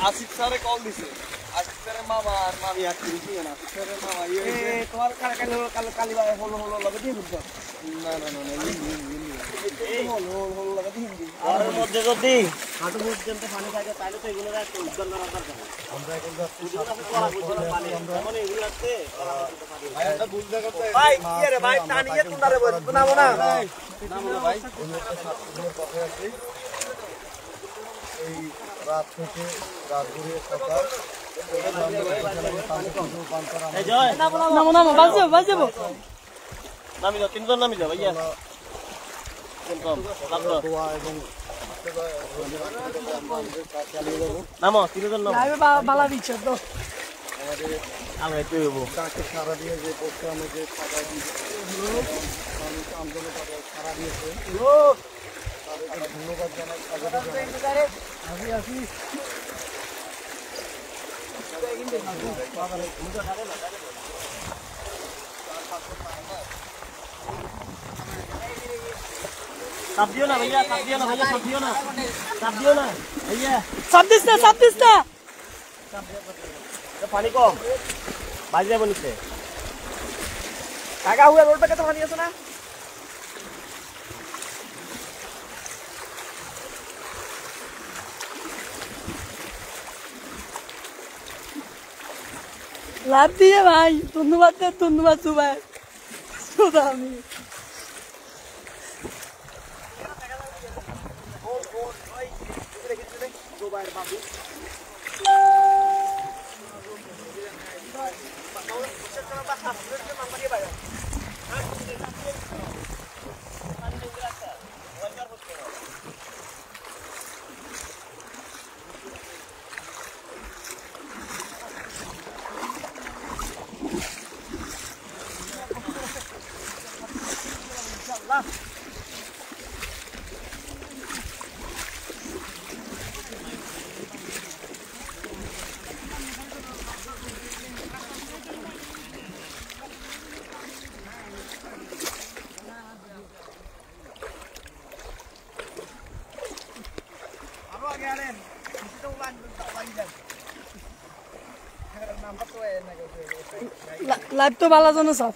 আসিফ স্যারে কল দিছে আসিফ স্যারের মামা আর মামি আসছে না আসিফ স্যারের মামা তোমার কালি হলো লাগে দিয়ে বুঝছো না আর মধ্যে যদি হাঁটু পর্যন্ত পানি থাকে তাহলে তো এগুলো একটা উদ্ধার করা দরকার আমরা এখন যাচ্ছি পানি মানে এগুলো আছে ভাই একটা বুঝতে করতে ভাই কি রে ভাই টানিয়ে তোমরা বল নামো না নামো না ভাই ওর পথে আছি এই রাত থেকে রাত ঘুরিয়ে সকাল নামো বাঁচবো নামি যাও তিনজন নামি যাও ভাইয়া নামো তিনজন বালা দিচ্ছ তো সারা দিয়ে যে প্রোগ্রামে যে সারা দিয়েছে ধন্যবাদ জানাই আসি साथ दियो ना भैया साथ दियो ना भैया साथ दिस ना तो पानी को बाजरे बनिसे काका हुआ रोड पे कितना पानी है सुना लाभ दिए भाई धन्यवाद सुबह सुदामी लाइव तो वाला जो ना सब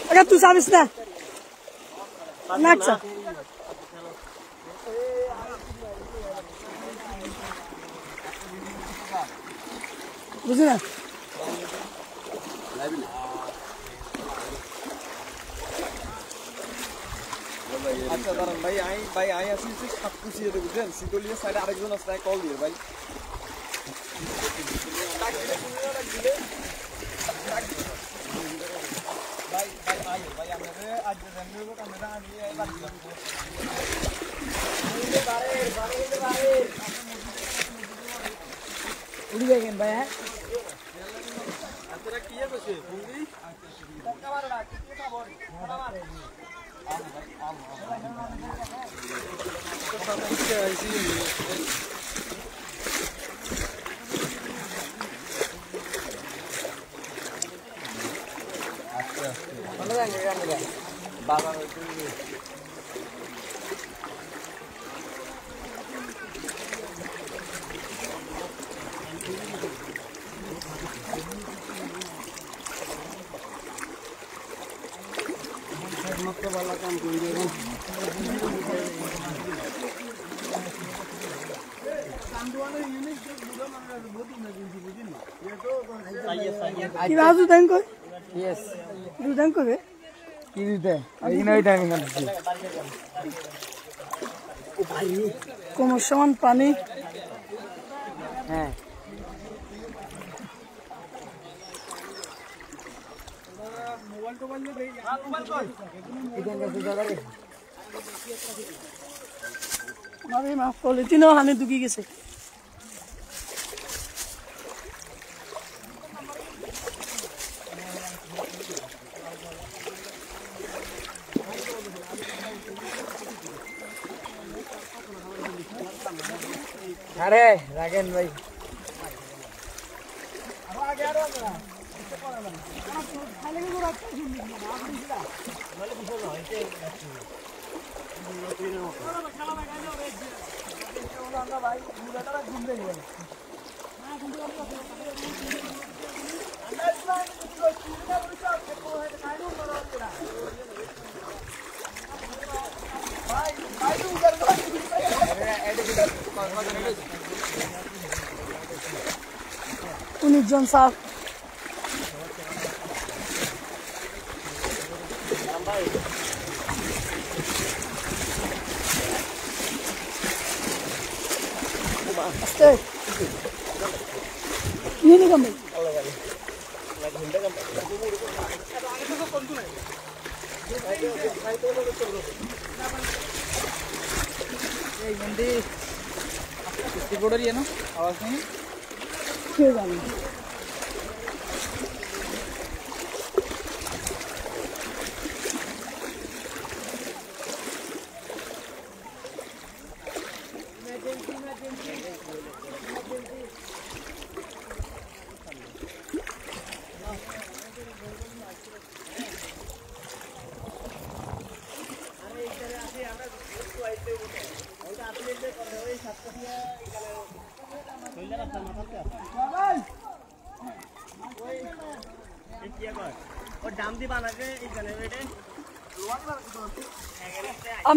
अगर तू साबिस ना नाचा बुझे ना अच्छा दारन भाई आई আসি সব কিছু দিয়ে বুঝেন সিকলিয়া সাইডে আরেকজন আছে কল দিয়ে ভাই ভাই আমাদের আজ জানবো আমরা আমি এই বাড়ি বারে উড়ি যাবেন ভাই হ্যাঁ আপনারা কি আছে বুঝলি টাকা মারড়া কি খবর মার बाबा मत वाला काम करेंगे কি রাজু দেন কই यस দুধন কবে কি দিতে এই নাই টাইম কাটছে ও ভাই কোমর সমান পানি হ্যাঁ মোবাইল তো বন্ধ দেই মোবাইল কই এখান থেকে জায়গা রে আমি মাফ করলে তিনও হানে দুকি গেছে আরে রাখেন ভাই জন sir ini kami awas nih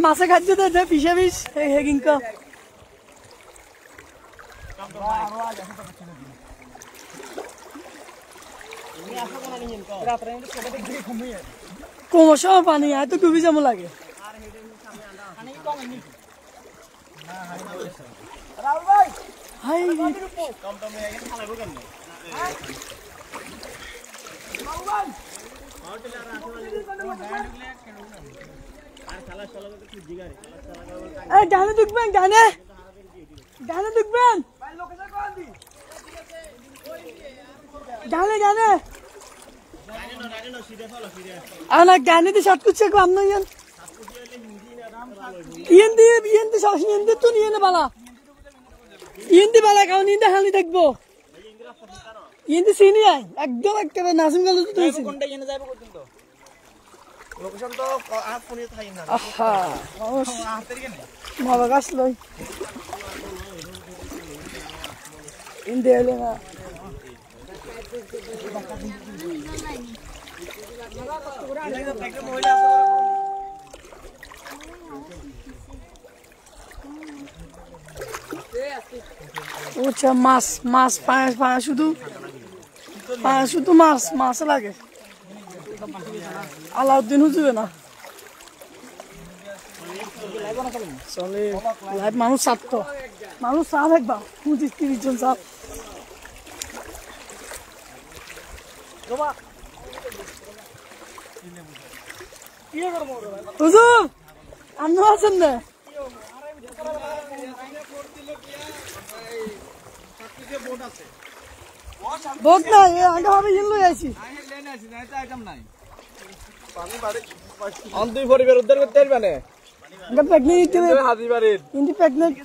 মাছে খাদ্য দে পিছে পিছ হেগিংক ক্রমশ পানি এত ডুবি যাবো লাগে ডানে ঢুকবেন ডানে ডানে ঢুকবেন ডানে ডানে আনা ডানে দিয়ে শর্ট করছে কম না ইয়ান ইয়েন দিয়ে সব ইয়েন দিয়ে তো নিয়ে নে বালা ইয়েন দিয়ে বালা কারণ ইয়েন দিয়ে হালি দেখবো ইয়েন দিয়ে চিনি আই একদম একেবারে নাসিম গেল তো তুই কোনটা ইয়েন যাবে পর্যন্ত লোকেশন তো আর ফোনে থাই না আহা হাতের কেন মাবা গাছ লই ইন দিয়ে এলে না ওচ্ছা মাছ মাছ পায়া শুধু মাছ লাগে আলাউদ্দিন হুজুরে না চলে লাইভ মানুষ সাত মানুষ সাত একবার 30 জন সাত হুজুর আপনি আছেন না বোট নাই আগে হবে ইন লই আইছি দুই পরিবার উদ্ধার করতে পারবে না প্রেগনেন্ট হাজিবাড়ির ইন্দি প্রেগনেন্ট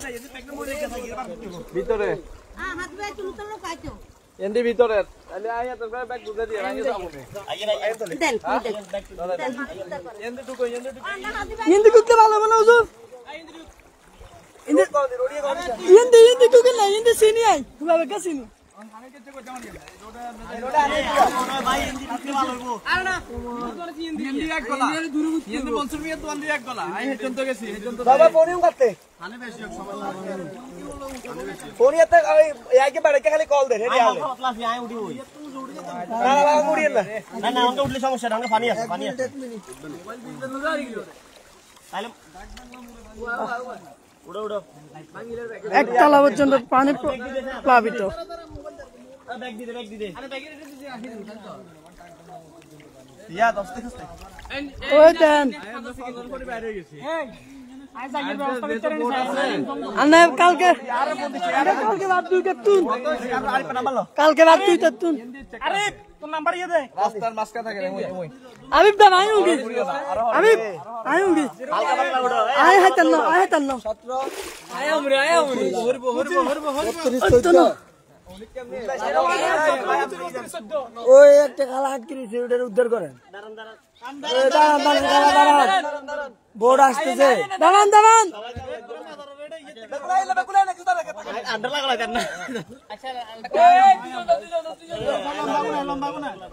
ভিতরে এন্ডি ভিতরে তাহলে আইয়া তোর ব্যাগ বুঝা দিয়ে আইয়া যাবো দেন এন্ডি টুকো ইন্দি কুকতে ভালো না হুজুর ইন্দি কুকে না ইন্দি চিনি আই বাবা কা চিনি আমি কেতে কই জামান ভাই ইন্দি কুকতে ভালো হইবো আর না ইন্দি এক গলা ইন্দি বলছুর মিয়া তো ইন্দি এক গলা আই হেজন তো গেছি হেজন তো বাবা ফোনিও করতে আনে বেশি সময় ফোনিয়াতে আইকে বাড়িতে খালি কল দে রেডি আলে ক্লাসে আই উঠি হই না না উঠি না না আমরা উঠলে সমস্যা না পানি আছে মোবাইল বিল দাঁড়ি গেল তাহলে উড়ো উড়ো একতলা পর্যন্ত পানি প্লাবিত ব্যাগ দিতে আরে ব্যাগ ইয়া 10 থেকে ওই দেন বাইরে হয়ে গেছে আনে কালকে বাদ দুই তুন কালকে বাদ দুই তুন আরে তোর নাম্বার ইয়ে দে রাস্তার মাঝখানে থাকে আবিব দা আই উগি আবিব আই উগি আয় হাতান না 17 আয় আমরে হরবো ওই একটা খালা আটকিছে ওটার উদ্ধার করেন দাঁড়ান বোর্ড আসতেছে দাঁড়ান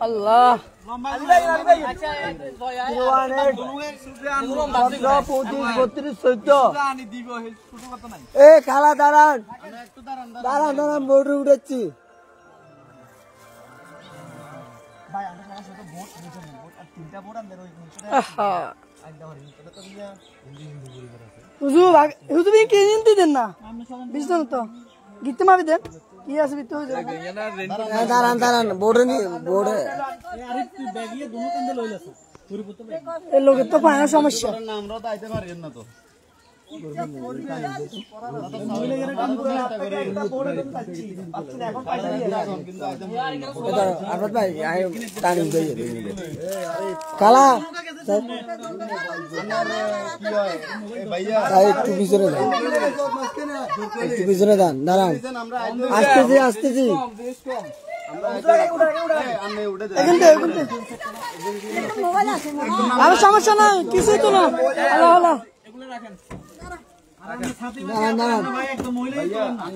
আল্লাহ 32 এ খালা দাঁড়ান বোর্ডে উঠেছি দাঁড়ান লোকের তো পায় না সমস্যা কালা একটু পিছনে দান দাঁড়ান আসতেছি আর সমস্যা নাই কিছুই তো না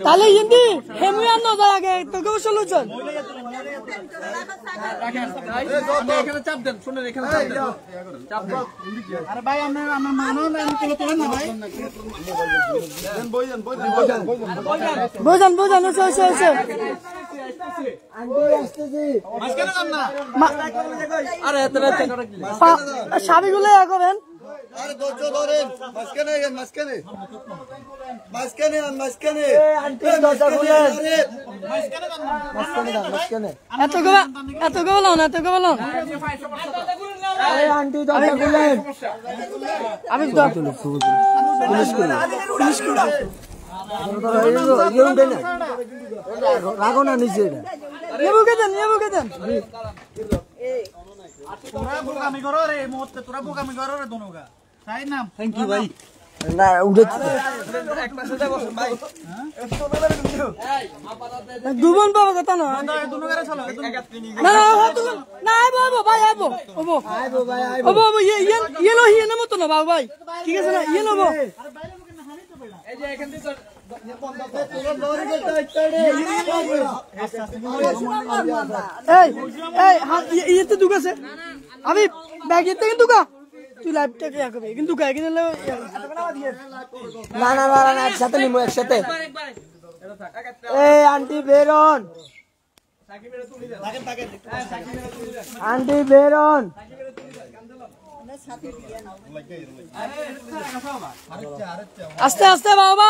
তাহলে হিন্দি হেমু আনো যায় আগে তোকে সলিউশন আরে ভাই আমরা মানো না আমি তোলে না ভাই বোঝান এসে আরে সাবিগুলো করেন আরে দোচো ধরেন মাঝখানে আন্টি দরজা খুলেন মাঝখানে এত গো আরে আন্টি দরজা খুলেন আমি পুলিশ রাখো না নিচে বুকে দেন তোরা বোকামি করো রে মুহূর্তে তোরা বোকামি করো রে দোনোগা তাই না থ্যাংক ইউ ভাই না উঠে এক পাশে যাব ভাই দুবন বাবা কথা না দোনোগারে চলো না বাবা ভাই আইবো ইয়ে লো হিয়ে মত না বাবা ভাই ঠিক আছে না ইয়ে লবো এই যে এখান থেকে ইয়েতে দুগাছে আমি ব্যাগেতে কিন্তু তুই লাইভটাকে রাখবে কিন্তু না একসাথে নিবো একসাথে এই আন্টি বেরন আস্তে আস্তে বাবা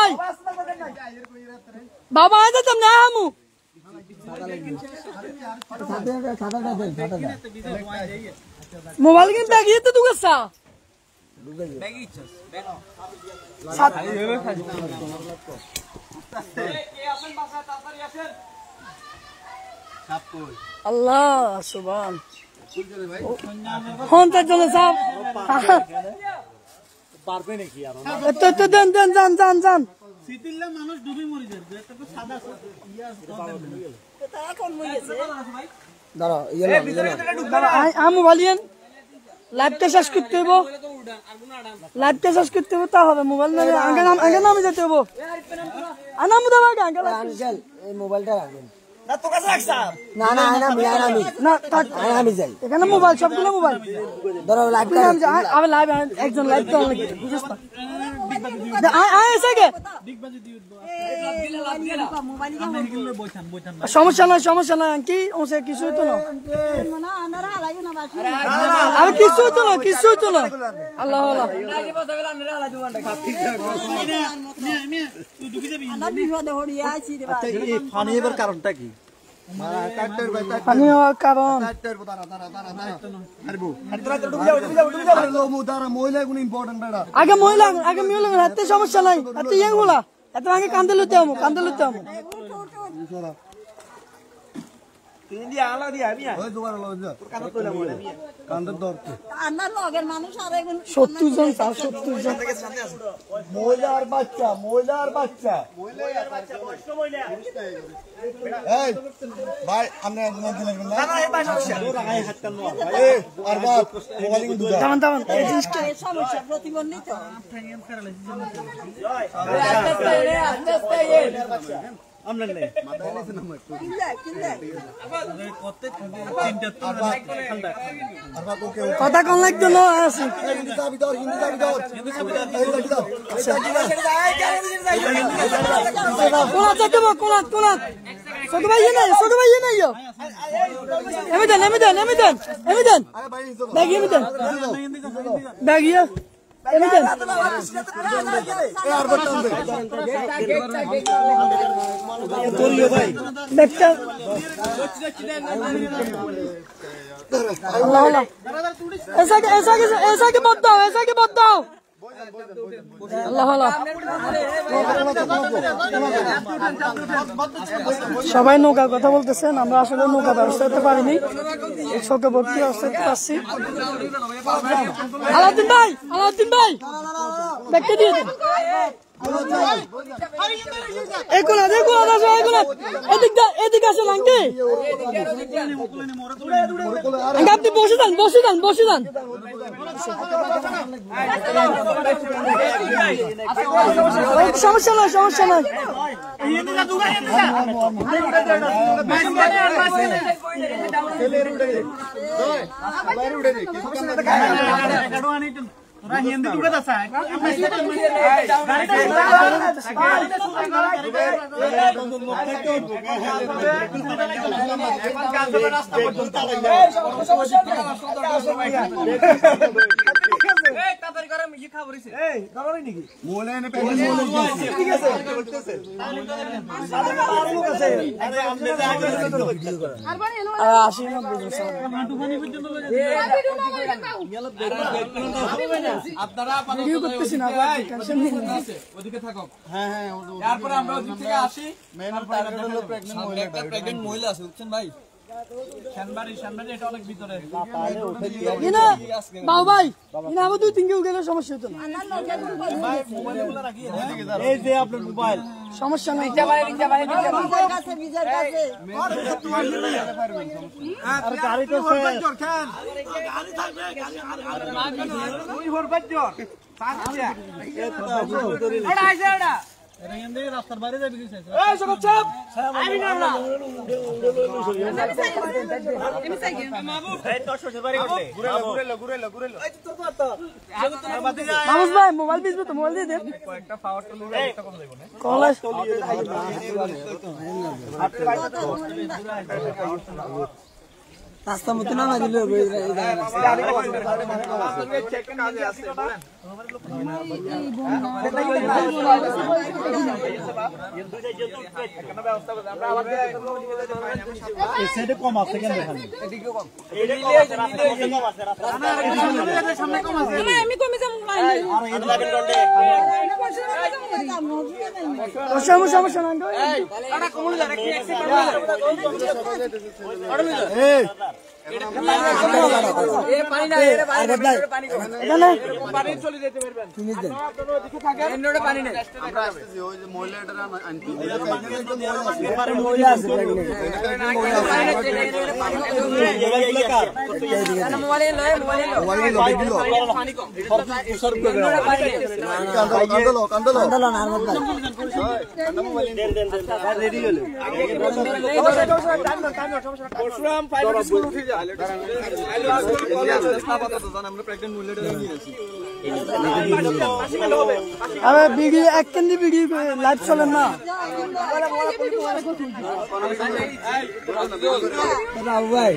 আয় যেতাম না আমু মোবাইল কিন্তু ব্যাগিয়ে তো দুগেছা আল্লাহ সুবহান ফোন তার জন্য সব পারবে নাকি আর তো দেন সিটিল্লা মানুষ ডুবে মরে যাবে এটা তো সাদা এটা কোন মরেছে দাঁড়া আমু বলিয়েন লাইভটা শেষ করতে হইব তা হবে মোবাইল না আগে নামে যেতে হইব আনামু দাও আগে আঙ্কেল এই মোবাইলটা রাখবেন না তো কাছে রাখছ না আমি যাই এখানে মোবাইল সবগুলো মোবাইল ধরো লাইভটা আমি লাইভ একজন লাইভ তো অনেক বুঝছ না আয় এসে সমস্যা নাই কি ওসে কিছু তো না আমি কিছু তো না আল্লাহ কারণটা কি পানি হওয়ার কারণ আগে মহিলা হাতে সমস্যা নাই হাতে ইয়ে গুলা এত আগে কান্দে লুতে আমো মহিলার বাচ্চা ভাই আপনি প্রতিবন্ধিত কথা কম লাগতো না আছে ছোট ভাই নাই এমি দেন ऐसा के मत दो সবাই নৌকার কথা বলতেছেন আমরা আসলে নৌকা ব্যবস্থা করতে পারিনি শোকে ভর্তি ব্যবস্থা করতে পারছি আলাউদ্দিন ভাই দেখতে দিয়ে দিন এদিকে আসেন আঙ্কি আপনি বসে যান সমস্যা নাই हिंदी दुखत असा আপনারা ওদিকে থাকো হ্যাঁ তারপরে আমরা ওদিক থেকে আসি প্রেগন্যান্ট মহিলা আছে বুঝছেন ভাই শানবাড়ি এটা অনেক ভিতরে বাবু ভাই আবার 2-3 কেউ গেলে সমস্যা হতো না এই যে আপনার মোবাইল সমস্যা নাই গাড়ি তো রাস্তার বাইরে যাবি ভাই মোবাইল বিজবে তো মোবাইল দিয়ে দেন রাস্তা মতো না দিলে কম আছে কেন আমি কমে যাবো সমস্যা আরে ভিডিও এক কেন্দ্রে ভিডিও লাইভ চলে না ভাই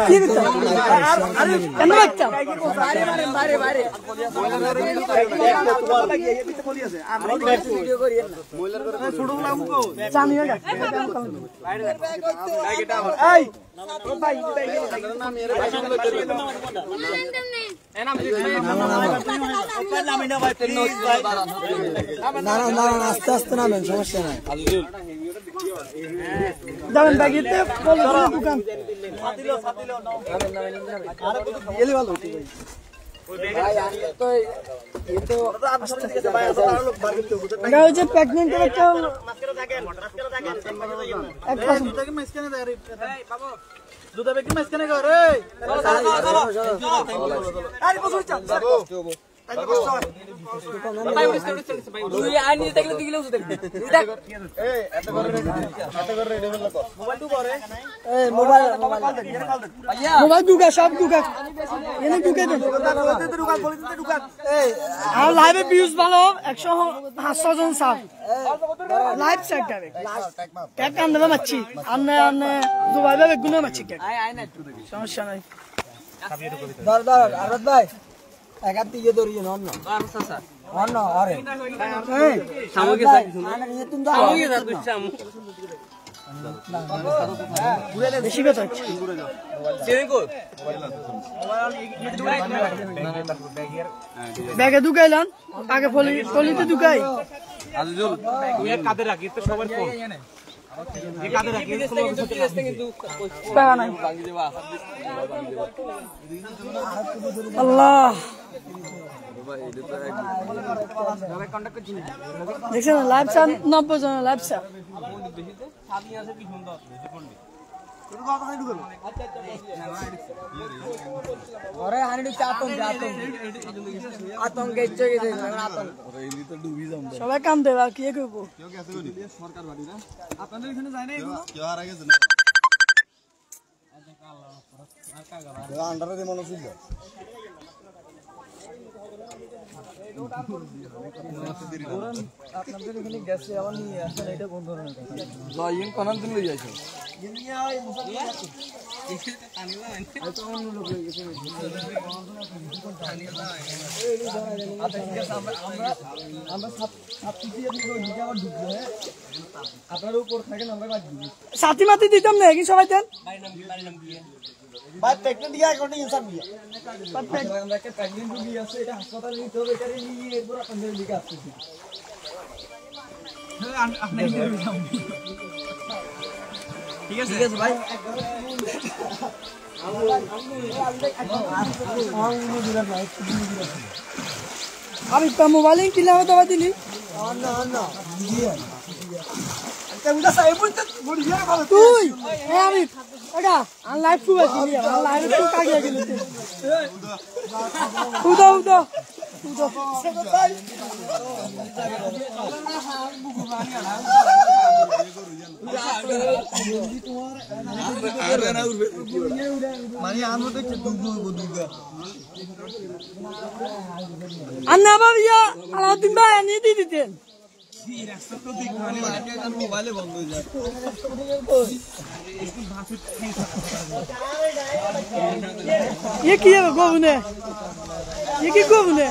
কি কেন বাচ্চা আস্তে আস্তে নামেন সমস্যা নাই যাবেন ব্যাগিতে দোকান প্রেগনেন্ট একটা মোবাইল ঢুকা সব ঢুকা এনে ঢুকে আর লাইভে ভিউজ ভালো 100 জন সাব লাইভ সাইড যাবে কেক কান দেবে মাছি আন্নে আন্নে দুবাই ভাবে গুনে মাছি কেক সমস্যা নাই দাঁড় আরত ভাই একা দিয়ে ধরিয়ে নন না আচ্ছা অন্য আরে এই সামগে যাচ্ছি মানে তুমি সামগে যাচ্ছি বেশি কথা হচ্ছে ব্যাগে ঢুকাইলাম আগে ফলিতে ঢুকাই কাঁধে রাখি সবার ফোন আল্লাহ দেখছেন লাইভ চান 90 জন লাইভ চান সবাই কাম দেবে আর কি করবো আপনাদের এখানে যায় না এগুলো আন্ডারে মনে ছিল আপনাদের এখানে গেছে আমার নিয়ে আসেন এটা কোন ধরনের জয়িন কোনান দিন লই যাইছো আপনার উপর থাকেন আমরা সাথী মাতি দিতাম না কি সবাই দেন ভাই প্রেগন্যান্ট দিয়া কোন ইনসান দিয়া আমরা একটা প্রেগন্যান্ট রোগী আছে এটা হাসপাতালে নিতে হবে এটা নিয়ে এরপর আপনাদের দিকে আসছে আপনি ঠিক আছে ভাই আমি তো মোবাইল কিনলে আমার দবা দিলি না তুই আমি এটা লাইভ টু আছে লাইভ টু কাগিয়ে গেল উদা উদা আন্না বাবিয়া আলাউদ্দিন ভাই আনিয়ে দিয়ে দিতেন মোবাইলে বন্ধ হয়ে যায় ये की है गोबने ये की गोबने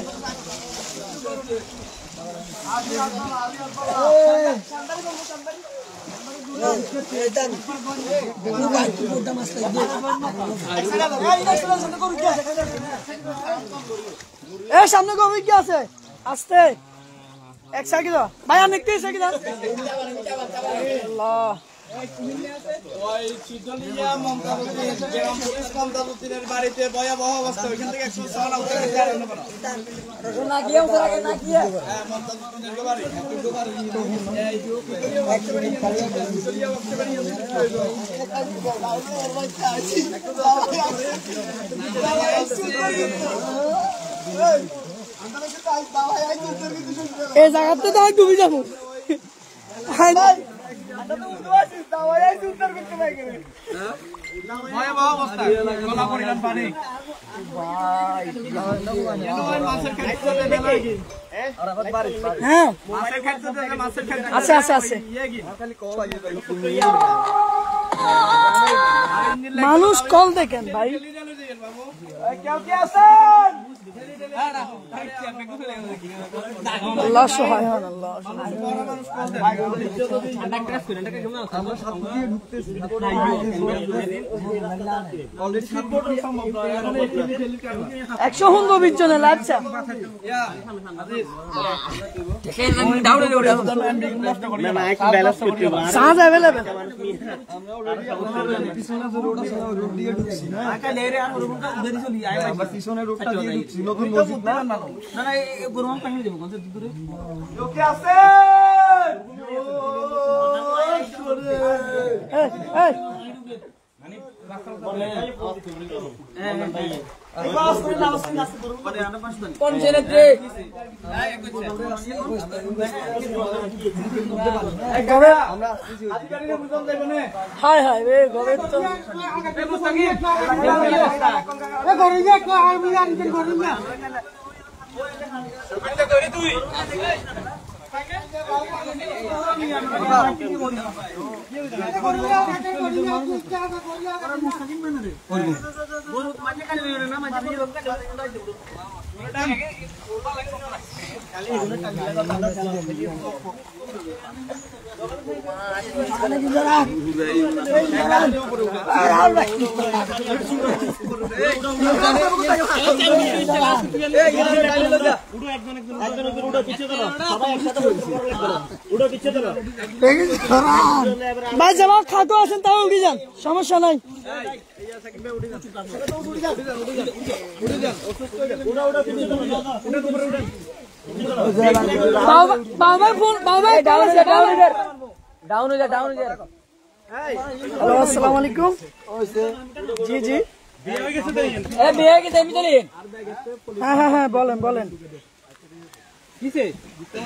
ए सामने गोबी क्या আছে আস্তে এক সাইকেল ভাই আমি একটু সাইকেল আল্লাহ ওই চিটলিয়া মমতাজুদ্দিনের বাড়িতে ভয়াবহ অবস্থা ওইখান থেকে 106 না উঠে গেছে না গিয়ে ওরা না গিয়ে হ্যাঁ মমতাজুদ্দিনের বাড়ি এই জায়গাতে তো আমি ডুবে যাবো ভয়াবহ অবস্থা গলা পরিমাণ পানি ভাই মাছের খাদ্য দেবে হ্যাঁ মাছের খাদ্য দেবে মাছের খাদ্য আছে আছে আছে মানুষ কল দেখেন ভাই কেউ কি আছেন আল্লাহ সহায় হন আল্লাহ একশো 120 জনে লাগছে সাজ অ্যাভেলেবেল হায় হায় রে ঘরে তো ভাই যেমন খাটো আছেন তাও উঠে যান সমস্যা নাই হ্যালো আসসালামু আলাইকুম জি জি হ্যাঁ হ্যাঁ হ্যাঁ বলেন বলেন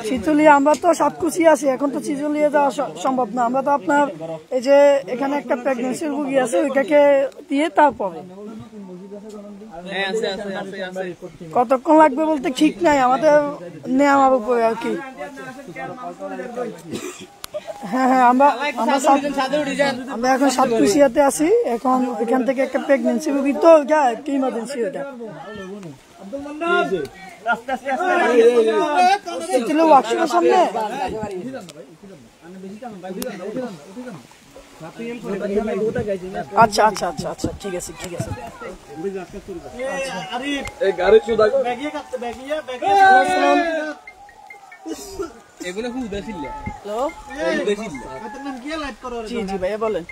চিচুলিয়া আমরা তো সাতকুচি আছি এখন তো চিচুলিয়া যাওয়া সম্ভব না আমরা তো আপনার এই যে এখানে একটা প্রেগনেন্সির রোগী আছে ওইটাকে দিয়ে তারপরে কতক্ষণ লাগবে বলতে ঠিক নাই আমাদের নেওয়ার উপরে আর কি হ্যাঁ হ্যাঁ আমরা এখন সাতকুচিয়াতে আছি এখন এখান থেকে একটা প্রেগনেন্সি রোগী তো কি ইমার্জেন্সি ওটা ওয়ার্কশপের সামনে আচ্ছা আচ্ছা আচ্ছা আচ্ছা ঠিক আছে ঠিক আছে জি জি ভাইয়া বলেন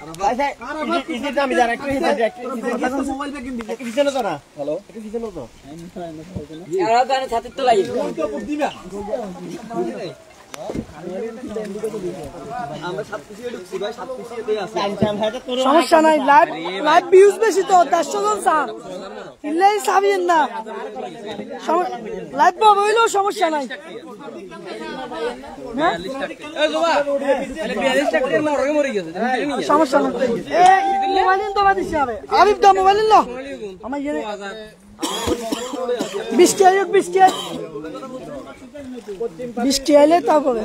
সমস্যা নাই লাইভ লাইভ ভিউজ বেশি তো 150 জন স্যার ইল্লাই সাবিয়েন না লাইভ পাবো হইলেও সমস্যা নাই সমস্যা নাই মোবাইল তো বাদ দিতে হবে আরিফ দা মোবাইল লো আমার ইয়ে 20 টাকা এলে তারপরে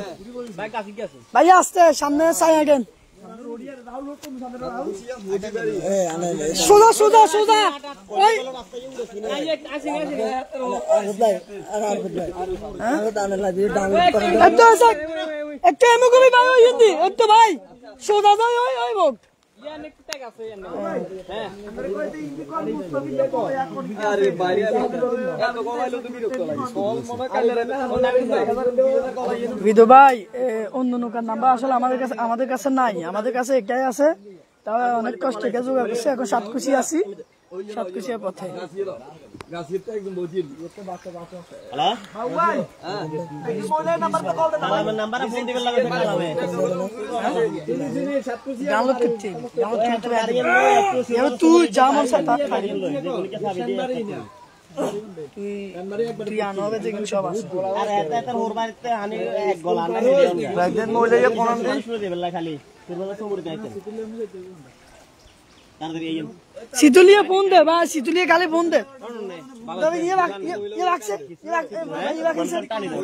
ভাই আসতে সামনে চাই আগেন সোজা সোজা সোজা একটা এমন কবি ভাই ওই হিন্দি একটু ভাই সোজা যাই ওই ওই ভোগ বিদু ভাই অন্য নৌকার নাম্বার আসলে আমাদের কাছে নাই আমাদের কাছে একটাই আছে তাও অনেক কষ্ট থেকে জোগাড় করছে এখন সাতকুচি আছি সাতকুচিয়ার পথে তুই যা মন তুই আনো দেখুন সব আছে খালি তাড়াতাড়ি এই শীতলিয়ে ফোন দে বা শীতলিয়ে গালে ফোন দে তবে ইয়ে রাখছে টানি দাও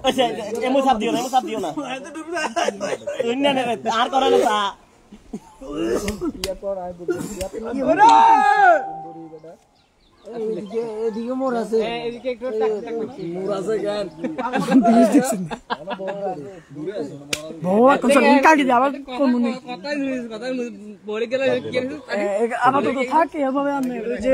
আচ্ছা এমন সাপ দিও না তুই না আর করে না তা এদিকে মোর আছে এদিকে একটু মোর আছে গান ভগবান কোন সব কাটি দে আবার কোন মনে কথাই বলে গেল কি আবার তো থাকে এভাবে আমি যে